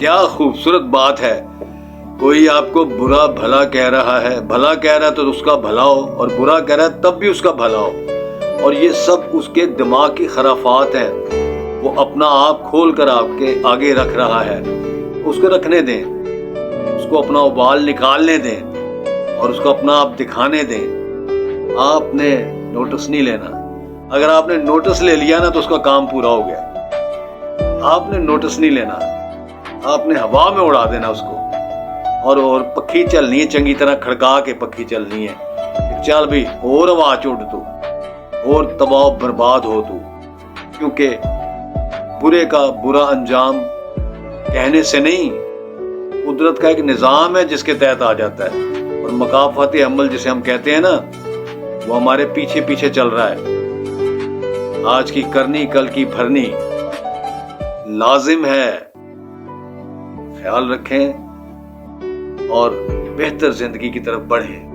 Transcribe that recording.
کیا خوبصورت بات ہے. کوئی آپ کو برا بھلا کہہ رہا ہے، بھلا کہہ رہا ہے تو اس کا بھلا ہو، اور برا کہہ رہا ہے تب بھی اس کا بھلا ہو. اور یہ سب اس کے دماغ کی خرافات ہیں. وہ اپنا آپ کھول کر آپ کے آگے رکھ رہا ہے. اس کو رکھنے دیں، اس کو اپنا ابال نکالنے دیں اور اس کو اپنا آپ دکھانے دیں. آپ نے نوٹس نہیں لینا. اگر آپ نے نوٹس لے لیا نا تو اس کا کام پورا ہو گیا. آپ نے نوٹس نہیں لینا، آپ نے ہوا میں اڑا دینا اس کو. اور پکھی چلنی ہے، چنگی طرح کھڑکا کے پکھی چلنی ہے. چل بھی اور ہوا چوڑ تو، اور تباہ برباد ہو تو. کیونکہ برے کا برا انجام کہنے سے نہیں، قدرت کا ایک نظام ہے جس کے تحت آ جاتا ہے. اور مکافات عمل جسے ہم کہتے ہیں نا، وہ ہمارے پیچھے پیچھے چل رہا ہے. آج کی کرنی کل کی بھرنی لازم ہے. خیال رکھیں اور بہتر زندگی کی طرف بڑھیں.